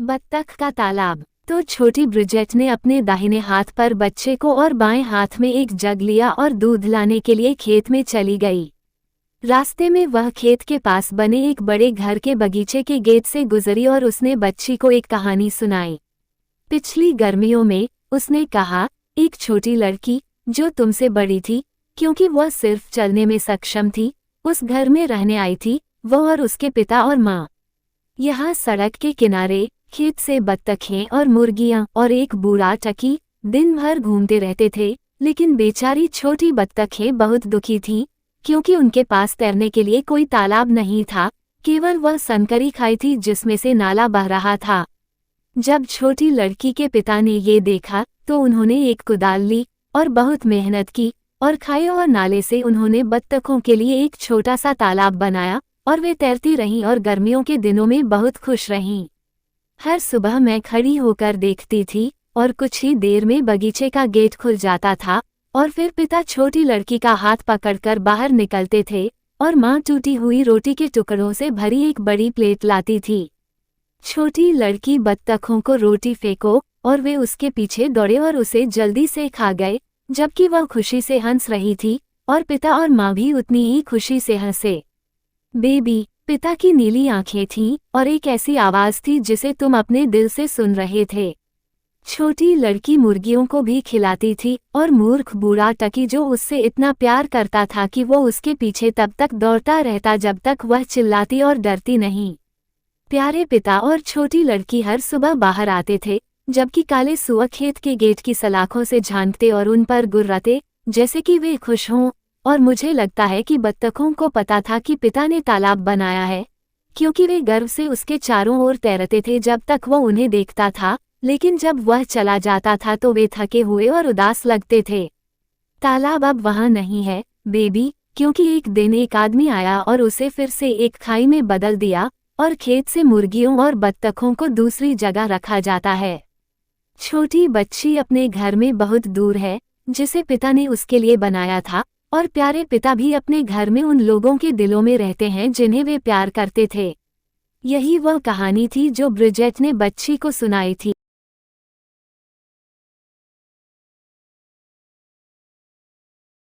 बत्तख का तालाब। तो छोटी ब्रिजेट ने अपने दाहिने हाथ पर बच्चे को और बाएं हाथ में एक जग लिया और दूध लाने के लिए खेत में चली गई। रास्ते में वह खेत के पास बने एक बड़े घर के बगीचे के गेट से गुजरी और उसने बच्ची को एक कहानी सुनाई। पिछली गर्मियों में, उसने कहा, एक छोटी लड़की, जो तुमसे बड़ी थी, क्योंकि वह सिर्फ चलने में सक्षम थी, उस घर में रहने आई थी, वो और उसके पिता और माँ। यहाँ सड़क के किनारे खेत से बत्तखें और मुर्गियाँ और एक बूढ़ा टकी दिन भर घूमते रहते थे, लेकिन बेचारी छोटी बत्तखें बहुत दुखी थीं, क्योंकि उनके पास तैरने के लिए कोई तालाब नहीं था, केवल वह सनकरी खाई थी जिसमें से नाला बह रहा था। जब छोटी लड़की के पिता ने ये देखा तो उन्होंने एक कुदाल ली और बहुत मेहनत की और खाए और नाले से उन्होंने बत्तखों के लिए एक छोटा सा तालाब बनाया और वे तैरती रहीं और गर्मियों के दिनों में बहुत खुश रहीं। हर सुबह मैं खड़ी होकर देखती थी और कुछ ही देर में बगीचे का गेट खुल जाता था और फिर पिता छोटी लड़की का हाथ पकड़कर बाहर निकलते थे और माँ टूटी हुई रोटी के टुकड़ों से भरी एक बड़ी प्लेट लाती थी। छोटी लड़की बत्तखों को रोटी फेंको और वे उसके पीछे दौड़े और उसे जल्दी से खा गए, जबकि वह खुशी से हंस रही थी और पिता और माँ भी उतनी ही खुशी से हंसे। बेबी, पिता की नीली आंखें थीं और एक ऐसी आवाज थी जिसे तुम अपने दिल से सुन रहे थे। छोटी लड़की मुर्गियों को भी खिलाती थी और मूर्ख बूढ़ा टकी जो उससे इतना प्यार करता था कि वो उसके पीछे तब तक दौड़ता रहता जब तक वह चिल्लाती और डरती नहीं। प्यारे पिता और छोटी लड़की हर सुबह बाहर आते थे, जबकि काले सुअर खेत के गेट की सलाखों से झांकते और उन पर गुर्राते, जैसे कि वे खुश हों। और मुझे लगता है कि बत्तखों को पता था कि पिता ने तालाब बनाया है, क्योंकि वे गर्व से उसके चारों ओर तैरते थे जब तक वह उन्हें देखता था, लेकिन जब वह चला जाता था तो वे थके हुए और उदास लगते थे। तालाब अब वहाँ नहीं है, बेबी, क्योंकि एक दिन एक आदमी आया और उसे फिर से एक खाई में बदल दिया और खेत से मुर्गियों और बत्तखों को दूसरी जगह रखा जाता है। छोटी बच्ची अपने घर में बहुत दूर है, जिसे पिता ने उसके लिए बनाया था, और प्यारे पिता भी अपने घर में उन लोगों के दिलों में रहते हैं जिन्हें वे प्यार करते थे। यही वह कहानी थी जो ब्रिजेट ने बच्ची को सुनाई थी।